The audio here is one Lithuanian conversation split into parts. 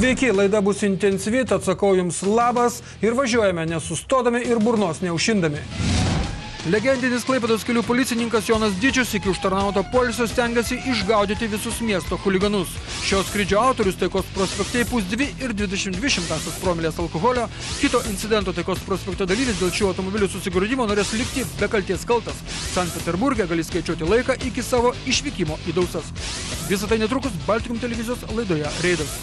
Sveiki, laida bus intensyvi, tad sakau jums labas ir važiuojame nesustodami ir burnos neužšindami. Legendinis Klaipėdos kelių policininkas Jonas Dičius iki užtarnauto poilsio stengiasi išgaudyti visus miesto chuliganus. Šio skrydžio autorius Taikos prospekte įpūs 2,22 promilės alkoholio, kito incidento Taikos prospekto dalyvis dėl šių automobilių susigrūdimo norės likti be kalties kaltas. Sankt Peterburge gali skaičiuoti laiką iki savo išvykimo į Dausas. Visą tai netrukus Baltikum televizijos laidoje Reidas.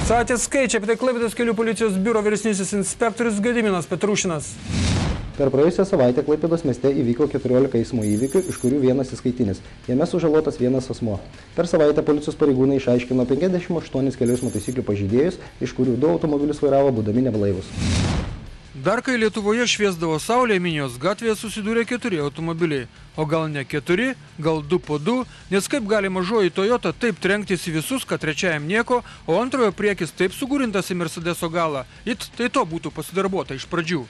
Satės skaičiai, apie tai Klaipėdos kelių policijos biuro vyresnysis inspektorius Gediminas Petrušinas. Per praėjusią savaitę Klaipėdos mieste įvyko 14 eismo įvykių, iš kurių vienas įskaitinis. Jame sužalotas vienas asmuo. Per savaitę policijos pareigūnai išaiškino 58 kelių eismo taisyklių pažeidėjus, iš kurių 2 automobilius vairavo būdami neblaivūs. Dar kai Lietuvoje šviesdavo saulė, Minijos gatvėje susidūrė 4 automobiliai. O gal ne 4, gal 2 po 2, nes kaip gali mažoji Toyota taip trenktis į visus, kad trečiajam nieko, o antrojo priekis taip sugūrintas į Mercedeso galą. Tai to būtų pasidarbuota iš pradžių.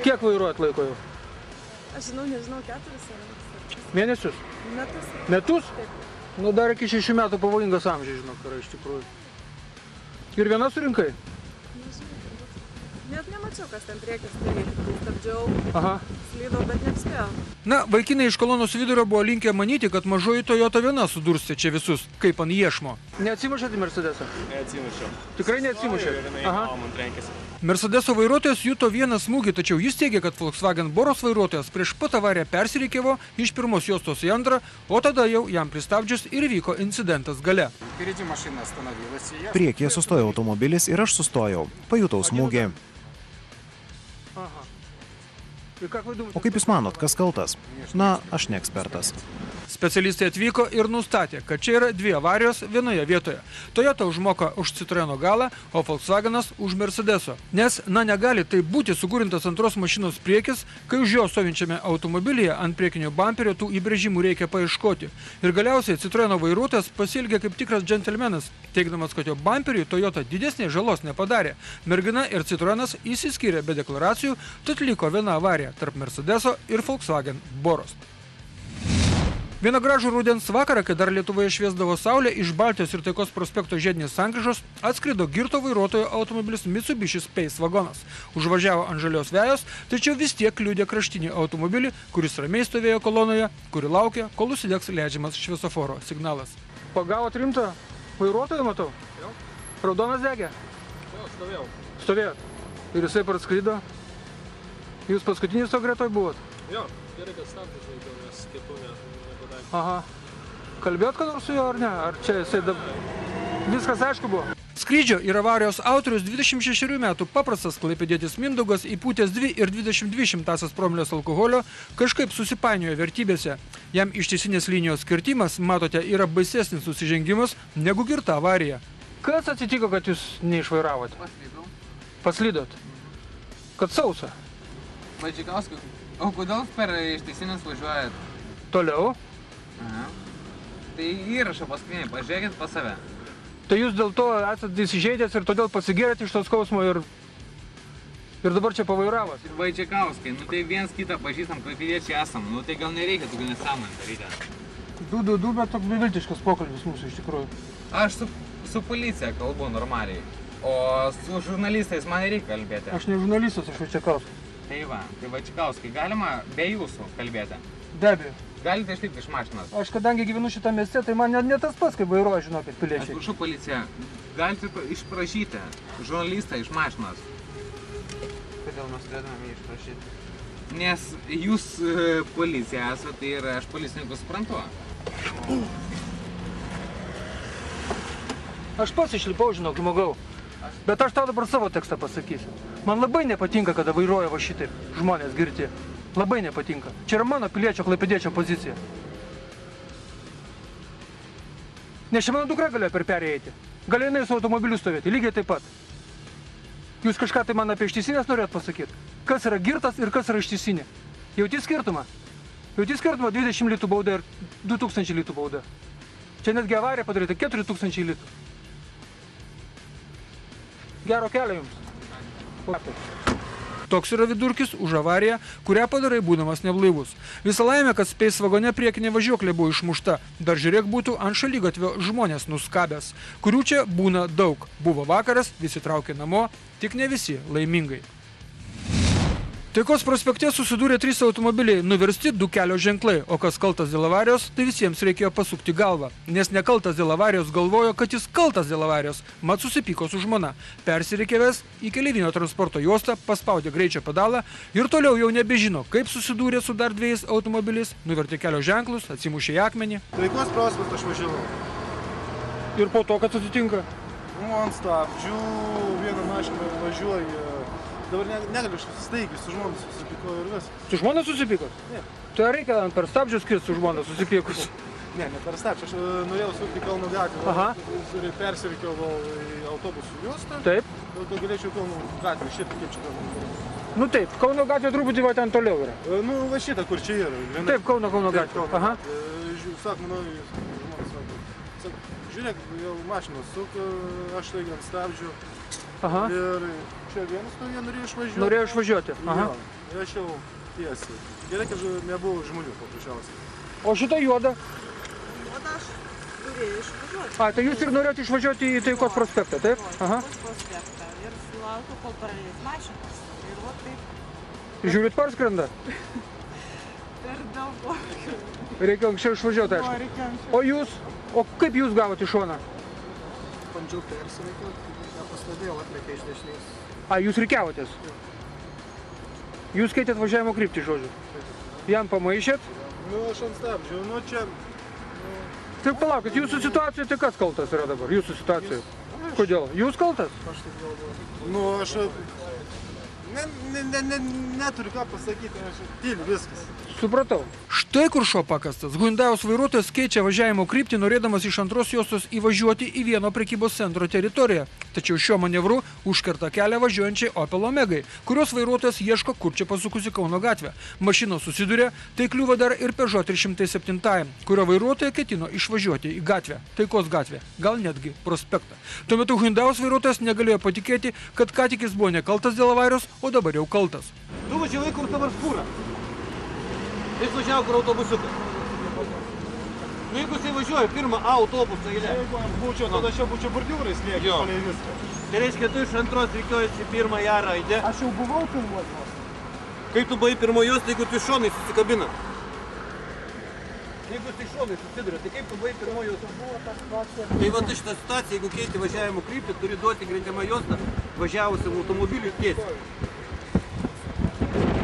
Kiek vairuojat laiko jau? Aš nežinau, 4 mėnesius? Metus. Metus? Nu, dar iki 6 metų pavojingas amžiai, žinok, yra iš tikrųjų. Ir viena surinkai? Net nemačiau, kas ten priekis, tai stabdžiau, slydau, bet neapspėjau. Na, vaikinai iš kolonos vidurio buvo linkę manyti, kad mažoji Toyota viena sudurstė čia visus, kaip ant iešmo. Neatsimušėt į Mercedesą? Neatsimušiau. Tikrai neatsimušėt? Man trenkėsi. Mercedeso vairuotojas juto vieną smūgį, tačiau jis teigia, kad Volkswagen Boros vairuotojas prieš pat avariją persirikiavo iš pirmos juostos į antrą, o tada jau jam pristabdžius ir vyko incidentas gale. Priekyje sustojo automobilis ir aš sustojau. Pajutau smūgį. O kaip jūs manot, kas kaltas? Na, aš ne ekspertas. Specialistai atvyko ir nustatė, kad čia yra 2 avarijos vienoje vietoje. Toyota užmoka už Citroeno galą, o Volkswagenas už Mercedeso. Nes, negali tai būti sugūrintas antros mašinos priekis, kai už jo stovinčiame automobilyje ant priekinio bamperio tų įbrėžimų reikia paieškoti. Ir galiausiai Citroeno vairuotojas pasielgė kaip tikras džentelmenas, teigdamas, kad jo bamperiui Toyota didesnės žalos nepadarė. Mergina ir Citroenas išsiskyrė be deklaracijų, tad liko viena avarija tarp Mercedeso ir Volkswagen Boros. Vieną gražų rudens vakarą, kai dar Lietuvoje šviesdavo saulė, iš Baltijos ir Taikos prospekto žiedinės sankryžos atskrido girto vairuotojo automobilis Mitsubishi Space vagonas. Užvažiavo ant žalios vejos, tačiau vis tiek kliudė kraštinį automobilį, kuris ramiai stovėjo kolonoje, kuri laukia, kol užsidegs leidžiamas šviesoforo signalas. Pagavot rimtą vairuotoją, matau? Jau. Raudonas degė? Jau, stovėjau. Stovėjot. Ir jisai parskrido? Jūs paskutinis to gretoj buvot? Jo, gerai, kad stabdžius laikiau, nes kitų nepadarė. Aha. Kalbėjot kad nors su juo ar ne? Ar čia jisai viskas aišku buvo? Skrydžio ir avarijos autorius 26 metų paprastas klaipėdietis Mindaugas įpūtęs 2,22 promilės alkoholio kažkaip susipainiojo vertybėse. Jam ištisinės linijos kirtimas, matote, yra baisesnis nusižengimas negu girta avarija. Kas atsitiko, kad jūs neišvairavote? Paslydau. Paslydot? Kad sausa? Vaidžikauskai, o kodėl per ištisinės važiuojat? Toliau? Aha. Tai įrašą paskutinį, pažiūrėkit pas save. Tai jūs dėl to esat įsižeidęs ir todėl pasigėrėt iš to skausmo ir dabar čia pavairavot? Vaidžikauskai, nu tai viens kitą pažįstam, klaipėdiečiai esam, nu tai gal nereikia tokių nesąmonę daryti. Du, bet toks beviltiškas pokalbis mūsų iš tikrųjų. Aš su policija kalbu normaliai, o su žurnalistais man nereikia kalbėti. Aš ne žurnalistas, aš Vaidžikauskas. Tai va, tai Vaidžikauskai, galima be jūsų kalbėti? Be abejo. Galite išlipti iš mašinos? Aš kadangi gyvenu šitą mieste, tai man ne tas pats, kaip vairuoja, žinokit, piliečiai. Aš prašau policija, galite išprašyti žurnalistą iš mašinos. Kodėl mes turėtume jį išprašyti? Nes jūs policija esate ir aš policininkus suprantu. Aš pats išlipau, žinok, žmogau. Bet aš tau dabar savo tekstą pasakysiu. Man labai nepatinka, kada vairuoja va šitaip žmonės girti. Labai nepatinka. Čia yra mano piliečio klaipėdiečio pozicija. Nes čia mano dukra galėjo per perėją eiti. Galėjo jinai su automobiliu stovėti, lygiai taip pat. Jūs kažką tai man apie ištisinės norėt pasakyti? Kas yra girtas ir kas yra ištisinė? Jauti skirtumą? Jauti skirtumą 20 litų bauda ir 2000 litų bauda. Čia netgi avarija padaryta 4000 litų. Gero kelio jums. Toks yra vidurkis už avariją, kurią padarai būdamas neblaivus. Visa laimė, kad Space vagone priekinė važiuoklė buvo išmušta. Dar žiūrėk būtų ant šaligatvio žmonės nuskabęs, kurių čia būna daug. Buvo vakaras, visi traukė namo, tik ne visi laimingai. Taikos prospekte susidūrė 3 automobiliai, nuversti 2 kelio ženklai, o kas kaltas dėl avarijos, tai visiems reikėjo pasukti galvą. Nes nekaltas dėl avarijos galvojo, kad jis kaltas dėl avarijos, mat susipyko su žmona. Persirikėvęs į keleivinio transporto juostą, paspaudė greičio pedalą ir toliau jau nebežino, kaip susidūrė su dar 2 automobiliais, nuvertė kelio ženklus, atsimušė į akmenį. Taikos prospektą aš važiavau. Ir po to, kad atsitinka? Ant stabdžių, vieną mašiną važiuoju. Dabar negaliu staigiai, su žmona susipykau ir vis. Su žmona susipykos? Ne. Tai reikia per stabdžius kirsti su žmona susipykus? Ne per stabdžių. Aš norėjau sukti Kauno gatvę. Aha. Persirikiau į autobusų juostą. Taip. Dėl to galėčiau Kauno gatvę, šitą kaip čia Kauno. Nu taip, Kauno gatvė truputį va ten toliau yra. Nu va šitą, kur čia yra. Taip, Kauno gatvė. Aha. Sak, manau, žmonės sako, žiūrėk, jau mašinos suka, aš taigi ant stabdžių. Aha. Ir čia vienas norėjo išvažiuoti. Norėjo išvažiuoti. Aha. Ir aš jau tiesiai. Gerai, kad nebuvo žmonių paprasčiausiai. O šitą juodą? Juodą aš turėjau išvažiuoti. Tai jūs ir norėjote išvažiuoti į Taikos prospektą, taip? Aha. Taikos prospektą. Ir sulaukiu, kol praleis mašinas. Ir va taip. Žiūrit, parskrenda? Per daug. Reikia anksčiau išvažiuoti, aišku. O jūs? O kaip jūs gavote į šoną? Bandžiau persirikiuoti, nepastebėjau, atlėkė iš dešinės. Jūs rikiavotės? Jūs keitėt važiavimo kryptį, žodžiu? Jam pamaišėt? Nu, aš ant stabdžių, nu čia... Taip, palaukit, jūsų situacijoje tai kas kaltas yra dabar? Jūsų situacijoje? Kodėl? Jūs kaltas? Aš taip galvoju. Nu, aš... Neturiu ką pasakyti, aš tyliu viskas. Supratau. Štai kur šuo pakastas. Hyundai'aus vairuotojas keičia važiavimo kryptį, norėdamas iš antros juostos įvažiuoti į vieno prekybos centro teritoriją. Tačiau šiuo manevru užkerta kelią važiuojančiai Opel Omegai, kurios vairuotojas ieško, kur čia pasukusi Kauno gatvę. Mašinos susiduria, tai kliūva dar ir Peugeot 307, kurio vairuotoja ketino išvažiuoti į gatvę, Taikos gatvę, gal netgi prospektą. Tuo metu Hyundai'aus vairuotojas negalėjo patikėti, kad ką tik jis buvo nekaltas dėl avarijos, o dabar jau kaltas. Tu važiavai kur dabar spūra. Jis važiavo kur autobusiukas. Nu jeigu jisai važiuoja pirmą A autobusą eilę. Jeigu aš būčiau, tada čia būčiau bordiūrais liekęs palei viską. Tai reiškia, tu iš antros rikiuojasi pirmą ją raidę. Aš jau buvau pirmos. Kai tu buvai pirmojos, tai jeigu tu iš šonai susikabina. Jeigu tu iš šonai susiduria, tai kaip tu buvai pirmojos? Tai va šitą situaciją, jeigu keiti važiavimo kryptį, turi duoti grindžiamą juostą važiavusiam automobiliui tiesiai.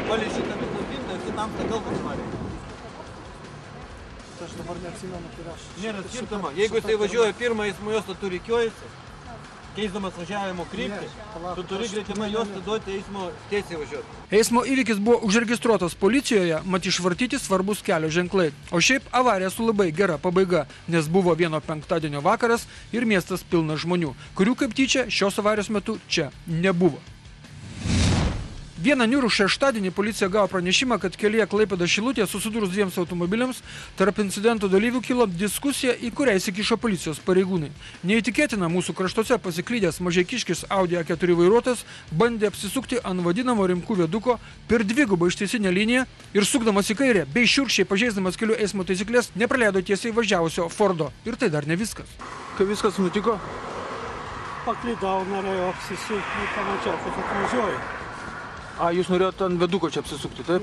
Palei šitą mikropintą ir kitam tą kalbą svarė. Aš dabar neatsimenu, kur aš. Nėra skirtama. Jeigu jisai važiuoja pirmą eismo juostą, tu rikiuojasi, keisdamas važiavimo kryptį, tu turi greitimą juostą duoti eismo tiesiai važiuoti. Eismo įvykis buvo užregistruotas policijoje, mat išvartyti svarbus kelio ženklai. O šiaip avarija su labai gera pabaiga, nes buvo vieno penktadienio vakaras ir miestas pilnas žmonių, kurių kaip tyčia šios avarijos metu čia nebuvo. Vieną niūrų šeštadienį policija gavo pranešimą, kad kelyje Klaipėda Šilutė susidūrus 2 automobiliams, tarp incidento dalyvių kilo diskusija, į kurią įsikišo policijos pareigūnai. Neįtikėtina, mūsų kraštuose pasiklydęs mažeikiškis Audi A4 vairuotojas bandė apsisukti ant vadinamo Rimkų viaduko per dvigubą ištiesinę liniją ir sukdamas į kairę, bei šiurkščiai pažeisdamas kelių eismo taisyklės, nepraleido tiesiai važiavusio Fordo. Ir tai dar ne viskas. Kai viskas nutiko? Paklydau, norėjau apsisukti, pamačiau, kad atvažiuoju. Jūs norėjote ant viaduko čia apsisukti, taip?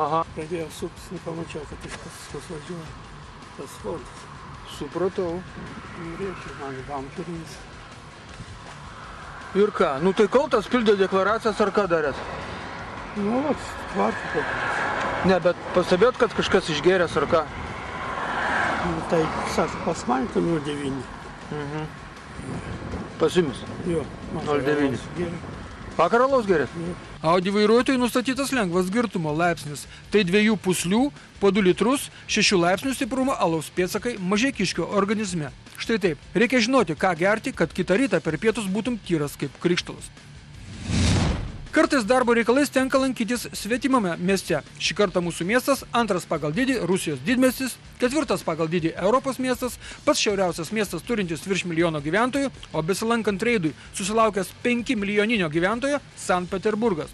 Aha. Pradėjau suktis, nepamačiau, kad iš paskos važiuoja tas Fordas. Supratau. Reikia man bamperis. Ir ką? Nu tai kaltas, pildė deklaracijas ar ką darėt? Nu, vat, tvarkų kokias. Ne, bet pastebėjot, kad kažkas išgėręs ar ką? Nu, tai, sako, pas man tai 0,9. Pas jumis? Jo, 0,9. Vakar alaus gerėt? Audi vairuotojui nustatytas lengvas girtumo laipsnis. Tai 2 puslių po 2 litrus, 6 laipsnių stiprumo alaus pėdsakai mažeikiškio organizme. Štai taip. Reikia žinoti, ką gerti, kad kitą rytą per pietus būtum tyras kaip krikštalas. Kartais darbo reikalais tenka lankytis svetimame mieste. Šį kartą mūsų miestas, antras pagal dydį Rusijos didmiestis 4. pagal dydį Europos miestas, pats šiauriausias miestas turintis virš milijono gyventojų, o besilankant reidui susilaukęs 5 milijoninio gyventojo Sankt Peterburgas.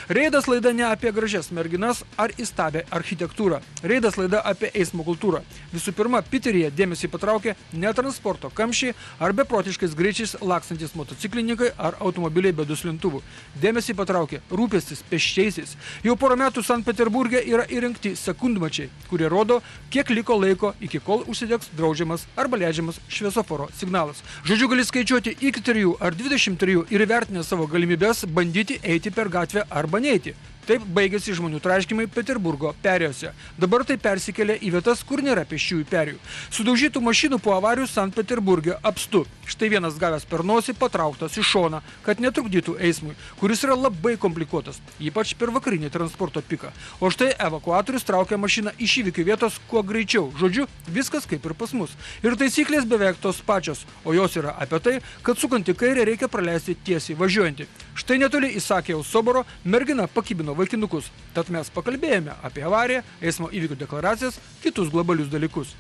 Reidas laida ne apie gražias merginas ar įstabią architektūrą. Reidas laida apie eismo kultūrą. Visų pirma, Piteryje dėmesį patraukė ne transporto kamščiai ar beprotiškais greičiais lakstantis motociklininkai ar automobiliai be duslintuvų. Dėmesį patraukė rūpestis pėsčiaisiais. Jau porą metų Sankt Peterburge yra įrengti sekundmačiai, kurie rodo, kiek liko laiko iki kol užsidegs draudžiamas arba leidžiamas šviesoforo signalas. Žodžiu, gali skaičiuoti iki 3 ar 23 ir įvertinę savo galimybės bandyti eiti per gatvę arba neiti. Taip baigėsi žmonių traiškimai Peterburgo perėjose. Dabar tai persikėlė į vietas, kur nėra pėsčiųjų perėjų. Sudaužytų mašinų po avarijų Sankt Peterburge apstu. Štai vienas gavęs per nosį patrauktas į šoną, kad netrukdytų eismui, kuris yra labai komplikuotas, ypač per vakarinį transporto piką. O štai evakuatorius traukia mašiną iš įvykių vietos kuo greičiau. Žodžiu, viskas kaip ir pas mus. Ir taisyklės beveik tos pačios, o jos yra apie tai, kad sukant į kairę reikia praleisti tiesiai važiuojantį. Štai netoli Isakijaus soboro mergina pakibino vaikinukus. Tad mes pakalbėjome apie avariją, eismo įvykių deklaracijas, kitus globalius dalykus.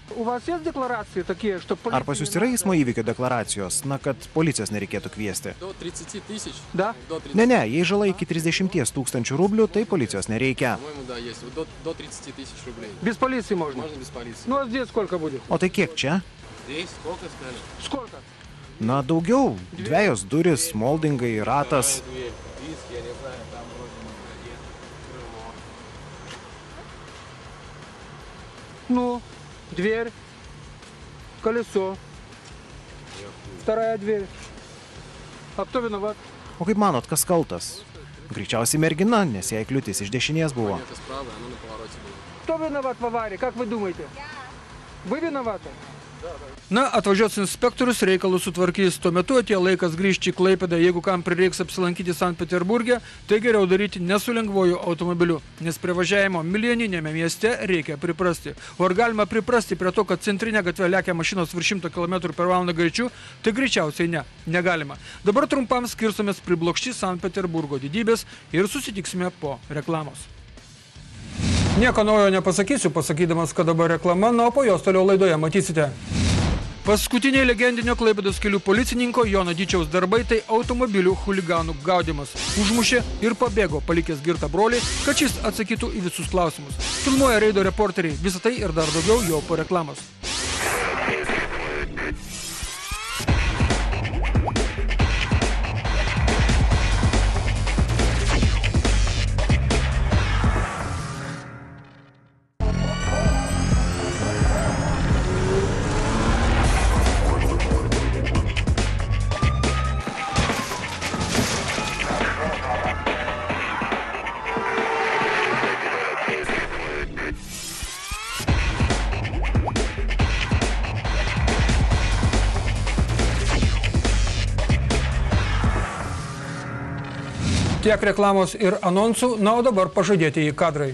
Ar pas jūs yra eismo įvykio deklaracijos, na, kad policijos nereikėtų kviesti? Da? Ne, jei žala iki 30 000 rublių, tai policijos nereikia. Без полиции можно? Можно без полиции. Ну а здесь сколько будет? O tai kiek čia? Здесь сколько сказали? Сколько? Na, daugiau. 2 durys, moldingai, ratas. Дверь. Виски, я не знаю, там вроде магазин, крыло. Ну, дверь, колесо, вторая дверь. А кто виноват? O kaip manot, kas kaltas? Greičiausiai mergina, nes jai kliūtis iš dešinės buvo. Это справа, оно на повороте было. Кто виноват в аварии, как вы думаете? Вы виноваты? Na, atvažiuos inspektorius, reikalus sutvarkys. Tuo metu atėjo laikas grįžti į Klaipėdą. Jeigu kam prireiks apsilankyti Sankt Peterburge, tai geriau daryti ne su lengvuoju automobiliu, nes prie važiavimo milijoninėme mieste reikia priprasti. O ar galima priprasti prie to, kad centrinė gatvė lekia mašinos virš 100 km/h greičiu, tai greičiausiai ne, negalima. Dabar trumpam skirsomės priblokšti Sankt Peterburgo didybės ir susitiksime po reklamos. Nieko naujo nepasakysiu, pasakydamas, kad dabar reklama, na, o po jos toliau laidoje matysite. Paskutiniai legendinio Klaipėdos kelių policininko Jono Dyčiaus darbai tai automobilių chuliganų gaudymas. Užmušė ir pabėgo, palikęs girtą brolį, kad šis atsakytų į visus klausimus. Filmuoja reido reporteriai, visą tai ir dar daugiau jau po reklamos. Tiek reklamos ir anonsų, na, o dabar pažadėtieji kadrai.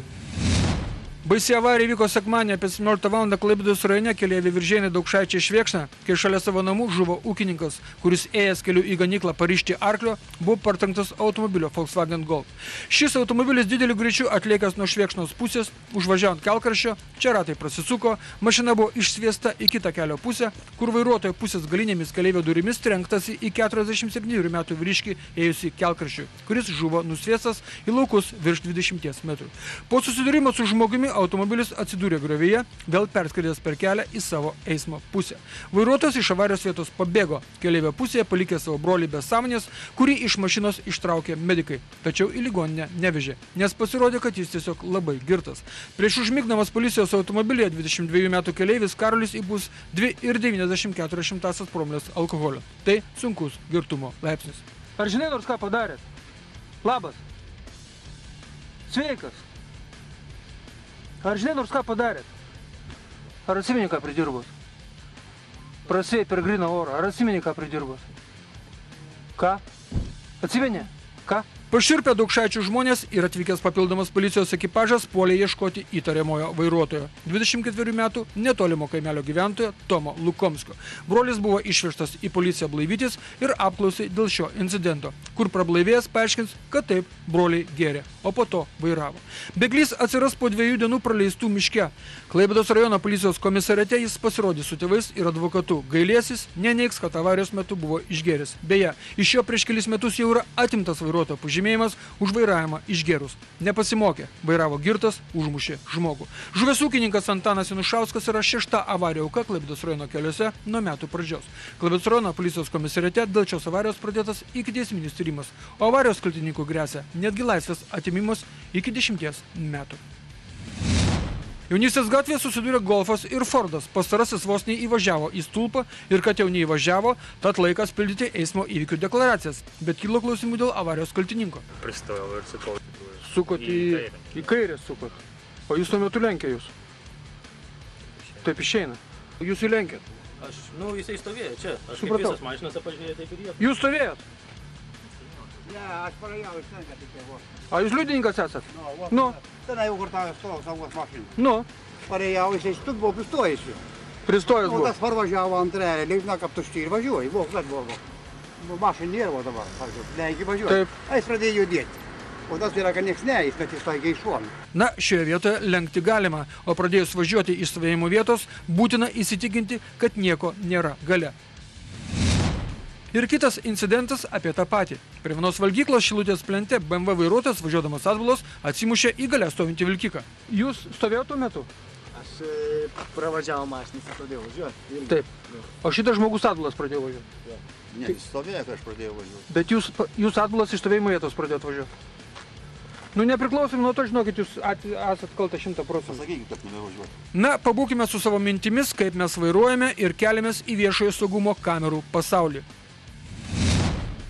Baisi avarija vyko sekmadienį apie 17 val. Klaipėdos rajone keleivį Viržėnai Daukšaičiai Švėkšna, kai šalia savo namų žuvo ūkininkas, kuris ėjęs keliu į ganyklą parišti arklio, buvo partrenktas automobilio Volkswagen Golf. Šis automobilis dideliu greičiu atlėkęs nuo Švėkšnos pusės, užvažiavant kelkraščio, čia ratai prasisuko, mašina buvo išsviesta į kitą kelio pusę, kur vairuotojo pusės galinėmis keleivio durimis trenktasi į 47 metų vyriškį ėjusį kelkraščiu, kuris žuvo nusviestas į laukus virš 20 metrų. Po susidūrimo su žmogumi automobilis atsidūrė griovyje, vėl perskridęs per kelią į savo eismo pusę. Vairuotojas iš avarijos vietos pabėgo, keleivio pusėje palikė savo brolį be sąmonės, kurį iš mašinos ištraukė medikai, tačiau į ligoninę nevežė, nes pasirodė, kad jis tiesiog labai girtas. Prieš užmigdamas policijos automobilyje 22 metų keleivis Karolis įpūs 2,94 promilės alkoholio. Tai sunkus girtumo laipsnis. Ar žinai nors ką padarėt? Labas. Sveikas. Ar žinai nors ką padarėt? Ar atsimeni, ką pridirbot? Prasėjai per gryną orą. Ar atsimeni, ką pridirbot? Ką? Atsimeni? Ką? Pašiurpę Daukšaičių žmonės ir atvykęs papildomas policijos ekipažas puolė ieškoti įtariamojo vairuotojo. 24 metų netolimo kaimelio gyventojo Tomo Lukomskio. Brolis buvo išvežtas į policiją blaivytis ir apklausai dėl šio incidento, kur prablaivėjęs paaiškins, kad taip broliai gėrė, o po to vairavo. Bėglys atsiras po 2 dienų praleistų miške. Klaipėdos rajono policijos komisariate jis pasirodys su tėvais ir advokatu. Gailėsis, neneigs, kad avarijos metu buvo išgėręs. Beje, iš jo prieš kelis metus jau yra atimtas vairuotojo pažymėjimas už vairavimą išgėrus. Nepasimokė, vairavo girtas, užmušė žmogų. Žuvęs ūkininkas Antanas Janušauskas yra 6. avarija auka Klaipėdos rajono keliuose nuo metų pradžios. Klaipėdos rajono policijos komisariate dėl šios avarijos pradėtas ikiteisminis tyrimas, o avarijos kaltininkų gresia netgi laisvės atimimas iki 10 metų. Jaunystės gatvėje susidūrė Golfas ir Fordas. Pastarasis vos neįvažiavo į stulpą ir kad jau neįvažiavo, tad laikas pildyti eismo įvykių deklaracijas. Bet kilo klausimų dėl avarijos kaltininko. Pristojau ir sukau. Sukot į kairę sukot. O jūs tuo metu lenkė jūs? Taip išeina. Jūs įlenkėt. Jisai stovėjo čia. Aš kaip visas mašinose pažiūrėjau, taip ir jie. Jūs stovėjot? Ne, aš parėjau iš ten, tik tai. A jūs liudininkas esat? Nu. Ten jau kur tavęs stovau saugos mašiną. Nu. Parėjau, jisai štuk buvo pristojęs. Pristojęs O buvo. tas parvažiavo antrąją, leipna kaip tušti ir važiuoja. Buvo, kad buvo. Mašina nėra dabar, leigi važiuoja. Taip. Jis pradėjo judėti. O tas yra, kad nieks neįs, kad jis taigiai šuomi. Na, šioje vietoje lenkti galima, o pradėjus važiuoti iš stovėjimo vietos, būtina įsitikinti, kad nieko nėra gale. Ir kitas incidentas apie tą patį. Prie vienos valgyklos Šilutės plente BMW vairuotojas važiuodamas atbulos atsimušė į gale stovintį vilkiką. Jūs stovėjote tuo metu? Aš pravažiavau mašiną, pradėjau važiuoti. Taip. O šitas žmogus atbulas pradėjo važiuoti? Ne, jis stovėjo, kai aš pradėjau važiuoti. Bet jūs atbulas iš stovėjimo vietos pradėjot važiuoti? Nu, nepriklausom nuo to, žinokit, jūs esat kalta 100%. Pasakykit, kad nevažiuoti. Na, pabūkime su savo mintimis, kaip mes vairuojame ir keliamės į viešojo saugumo kamerų pasaulį.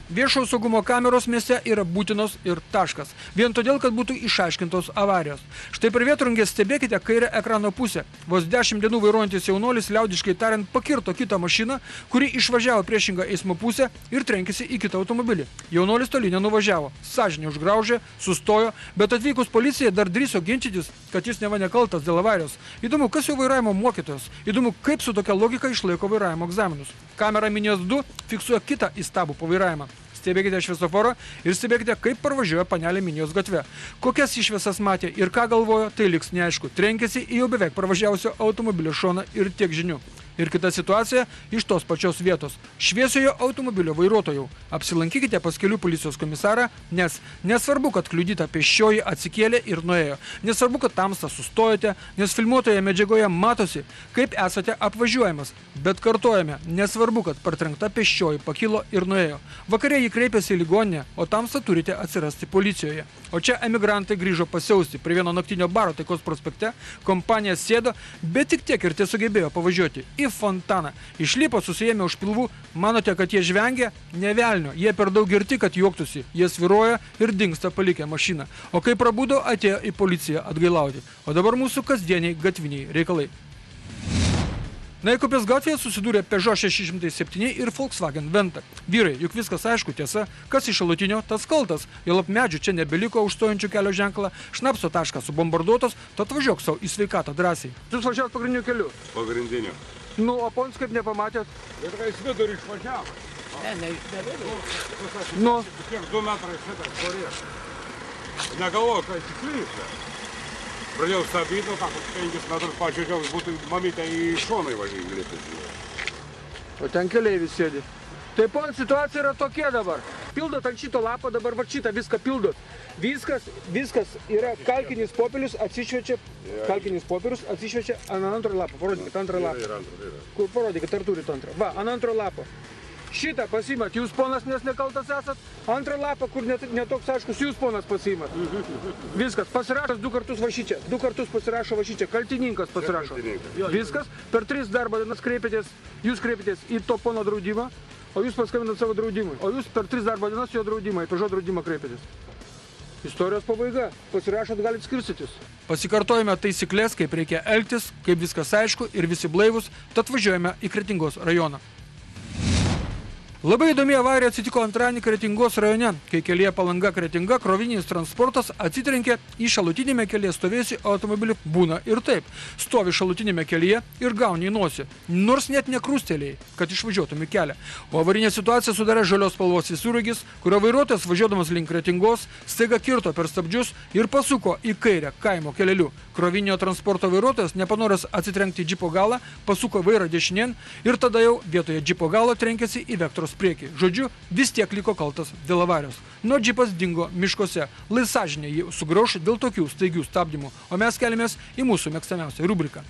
Viešojo saugumo kameros mieste yra būtinos ir taškas. Vien todėl, kad būtų išaiškintos avarijos. Štai per vėtrungę stebėkite kairę ekrano pusę. Vos 10 dienų vairuojantis jaunuolis, liaudiškai tariant, pakirto kitą mašiną, kuri išvažiavo priešingą eismo pusę ir trenkėsi į kitą automobilį. Jaunuolis toli nenuvažiavo. Sąžinė užgraužė, sustojo, bet atvykus policija dar drįso ginčytis, kad jis neva nekaltas dėl avarijos. Įdomu, kas jo vairavimo mokytojas. Įdomu, kaip su tokia logika išlaiko vairavimo egzaminus. Kamera Minijos 2 fiksuoja kitą įstabų pavairavimą. Stebėkite šviesoforą ir stebėkite, kaip parvažiuoja panelė Minijos gatve. Kokias išviesas matė ir ką galvojo, tai liks neaišku. Trenkėsi į jau beveik parvažiavusio automobilio šoną ir tiek žinių. Ir kita situacija iš tos pačios vietos. Šviesiojo automobilio vairuotojų. Apsilankykite pas kelių policijos komisarą, nes nesvarbu, kad kliudyta pėsčioji atsikėlė ir nuėjo. Nesvarbu, kad tamsta sustojote, nes filmuotoje medžiagoje matosi, kaip esate apvažiuojamas. Bet kartojame, nesvarbu, kad partrenkta pėsčioji pakilo ir nuėjo. Vakare jį kreipėsi į ligoninę, o tamsta turite atsirasti policijoje. O čia emigrantai grįžo pasiausti prie vieno naktinio baro Taikos prospekte, kompanija sėdo, bet tik tiek ir sugebėjo pavažiuoti į fontaną. Išlipo susiėmė už pilvų, manote, kad jie žvengia? Ne velnio, jie per daug girti, kad juoktųsi. Jie sviruoja ir dingsta palikę mašiną. O kai prabudo, atėjo į policiją atgailauti. O dabar mūsų kasdieniai gatviniai reikalai. Naikupės gatvėje susidūrė Peugeot 607 ir Volkswagen Venta. Vyrai, juk viskas aišku, tiesa, kas iš šalutinio, tas kaltas. Jolab medžių čia nebeliko užstojančių kelio ženklą, šnapso taškas subombarduotas, tad važiuok savo į sveikatą drąsiai. Jūs važiavot pagrindiniu keliu? Pagrindiniu. Nu, o pons kaip nepamatėt? Bet kai jis vidurį išvažiavo. Ne vidurį. Nu. Kiek 2 metrai šitas porės. Negalvoju, kad jis įklysia. Pradėjau stabdyti, o 5 metrus pažiūrėjau, būtų mamytė į šoną įvažiai. O ten keleivis sėdi. Tai pon situacija yra tokia dabar. Pildot ant šito lapo, dabar va šitą viską pildot. Viskas yra kalkinis popierius, atsišviečia, kalkinis popierius atsišviečia ant antro lapo. Parodykit antrą lapą. Kur parodykit, ar turit antrą. Va, ant antro lapo. Šitą pasiimat, jūs ponas nes nekaltas esat. Antrą lapą, kur netoks aiškus, jūs ponas pasiimat. Viskas, pasirašas 2 kartus va šičia. 2 kartus pasirašo va šičia, kaltininkas pasirašo. Viskas, per 3 darbo dienas jūs kreipėtės į to pono draudimą, o jūs paskambinat savo draudimui. O jūs per 3 darbo dienas jo draudimą, į Peugeot draudimą kreipėtės. Istorijos pabaiga. Pasirašot, galit skirstytis. Pasikartojame taisyklės, kaip reikia elgtis, kaip viskas aišku ir visi blaivus, tad važiuojame į Kretingos rajoną. Labai įdomi avarija atsitiko antradienį Kretingos rajone, kai kelyje Palanga-Kretinga krovininis transportas atsitrenkė į šalutinėme kelyje stovėjusi automobilį. Būna ir taip. Stovi šalutinėme kelyje ir gauni į nosį, nors net nekrustelėjai, kad išvažiuotum į kelią. O avarinė situacija sudarė žalios spalvos visureigis, kurio vairuotojas važiuodamas link Kretingos staiga kirto per stabdžius ir pasuko į kairę kaimo keleliu. Krovinio transporto vairuotojas, nepanoręs atsitrenkti į džipo galą, pasuko vairą dešinėn ir tada jau vietoje džipo galo trenkėsi į Vectros priekį. Žodžiu, vis tiek liko kaltas dėl avarijos. Nuo džipas dingo miškuose. Lai sąžinė jį sugrauš dėl tokių staigių stabdymų. O mes keliamės į mūsų mėgstamiausią rubriką.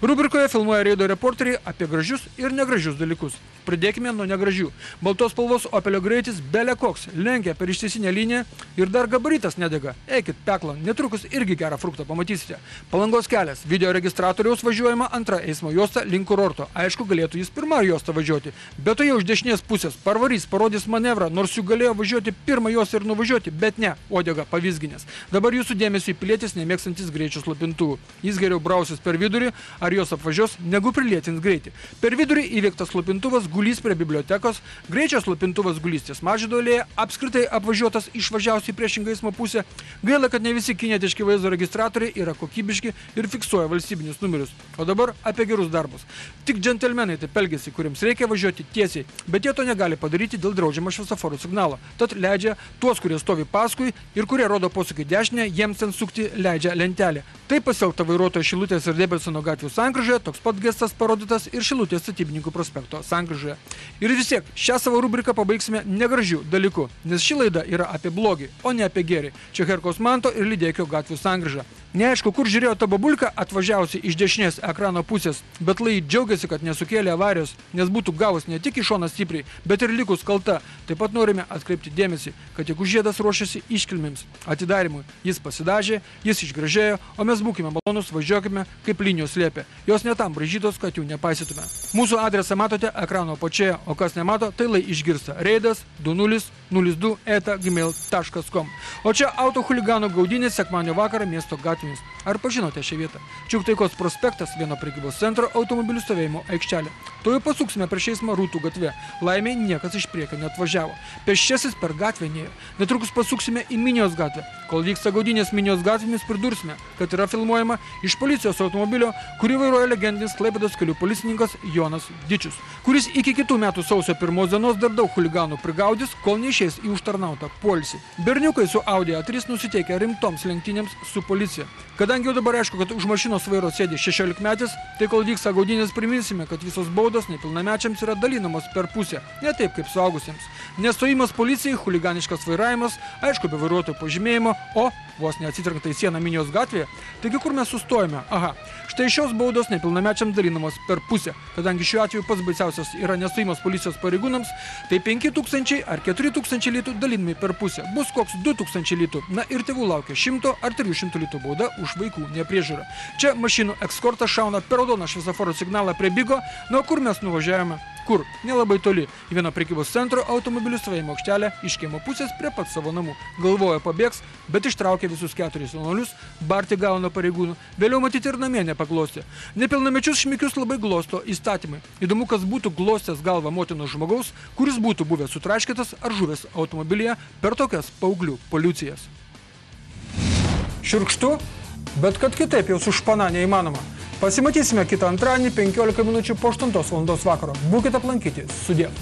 Rubrikoje filmuoja reido reporteriai apie gražius ir negražius dalykus. Pradėkime nuo negražių. Baltos spalvos Opelio greitis bele koks, lenkia per ištisinę liniją ir dar gabaritas nedega. Eikit peklo, netrukus irgi gerą fruktą pamatysite. Palangos kelias, video registratoriaus važiuojama antra eismo juosta link kurorto. Aišku, galėtų jis pirmą juostą važiuoti, bet to jau iš dešinės pusės parvarys, parodys manevrą, nors jų galėjo važiuoti pirmą juostą ir nuvažiuoti, bet ne, uodega pavizginės. Dabar jūsų dėmesio į pilietis nemėgstantis greičio slopintuvų. Jis geriau brausis per vidurį, ar jos apvažiuos, negu prilėtins greitį. Per vidurį įveiktas slopintuvas gulys prie bibliotekos, greičio slopintuvas gulys ties Mažvydo alėja, apskritai apvažiuotas išvažiausiai priešingą eismo pusę. Gaila, kad ne visi kinietiški vaizdo registratoriai yra kokybiški ir fiksuoja valstybinius numerius. O dabar apie gerus darbus. Tik džentelmenai taip elgiasi, kuriems reikia važiuoti tiesiai, bet jie to negali padaryti dėl draudžiamo šviesoforų signalo. Tad leidžia tuos, kurie stovi paskui ir kurie rodo posūkį dešinę, jiems ten sukti leidžia lentelė. Taip pasielgta vairuotojo Šilutės ir Debelsono gatvių sankryžoje, toks pat gestas parodytas ir Šilutės Statybininkų prospekto sankryžoje. Ir vis tiek, šią savo rubriką pabaigsime negražių dalykų, nes ši laida yra apie blogį, o ne apie gėrį. Čia Herkaus Manto ir Lydeikio gatvių sankryža. Neaišku, kur žiūrėjo ta babulka atvažiavusi iš dešinės ekrano pusės, bet lai džiaugiasi, kad nesukėlė avarijos, nes būtų gavus ne tik į šoną stipriai, bet ir likus kalta. Taip pat norime atkreipti dėmesį, kad jeigu žiedas ruošiasi iškilmėms atidarimui, jis pasidažė, jis išgražėjo, o mes būkime malonus, važiuokime, kaip linijos liepia. Jos ne tam braižytos, kad jų nepaisytume. Mūsų adresą matote ekrano apačioje, o kas nemato, tai lai išgirsta reidas 2002@gmail.com. O čia autochuliganų gaudynės sekmadienio vakarą miesto gatvėmis. Ar pažinote šią vietą? Čiuktaikos prospektas, vieno prekybos centro automobilių stovėjimo aikštelė. To jau pasuksime prieš eismą Rūtų gatve. Laimiai niekas iš priekio neatvažiavo. Pėsčiasis per gatvę nėjo. Netrukus pasuksime į Minijos gatvę. Kol vyksta gaudynės Minijos gatvėmis, pridursime, kad yra filmuojama iš policijos automobilio, kurį vairuoja legendinis Klaipėdos kelių policininkas Jonas Dičius, kuris iki kitų metų sausio 1 dienos dar daug chuliganų prigaudys, kol neišeis į užtarnautą poilsį. Berniukai su Audi A3 nusiteikia rimtoms lenktynėms su policija. Kadangi jau dabar aišku, kad už mašinos vairo sėdi 16-metis, tai kol vyksta gaudynės priminsime, kad visos baudos nepilnamečiams yra dalinamos per pusę, ne taip kaip suaugusiems. Nestojimas policijai, chuliganiškas vairavimas, aišku, be vairuotojo pažymėjimo, o vos neatsitrenkta į sieną Minijos gatvėje. Taigi kur mes sustojame? Aha, štai šios baudos nepilnamečiams dalinamos per pusę. Kadangi šiuo atveju pats baisiausias yra nestojimas policijos pareigūnams, tai 5000 ar 4000 litų dalinami per pusę. Bus koks 2000 litų. Na ir tėvų laukia 100 ar 300 litų bauda už vaikų nepriežiūrą. Čia mašinų ekskortas šauna per raudoną šviesoforo signalą prie Bigo, nuo kur mes nuvažiavome? Kur? Nelabai toli. Į vieno prekybos centro automobilių stovėjimo aikštelę iš kiemo pusės prie pat savo namų. Galvoja pabėgs, bet ištraukė visus 4 jaunuolius, barti gauna pareigūnų. Vėliau matyti ir namie nepaglostė. Nepilnamečius šmikius labai glosto įstatymai. Įdomu, kas būtų glostęs galvą motinos žmogaus, kuris būtų buvęs sutraškytas ar žuvęs automobilyje per tokias paauglių poliucijas. Šiurkštu, bet kad kitaip jau su špana neįmanoma. Pasimatysime kitą antradienį 15 minučių po 8 valandos vakaro. Būkite aplankyti. Sudie.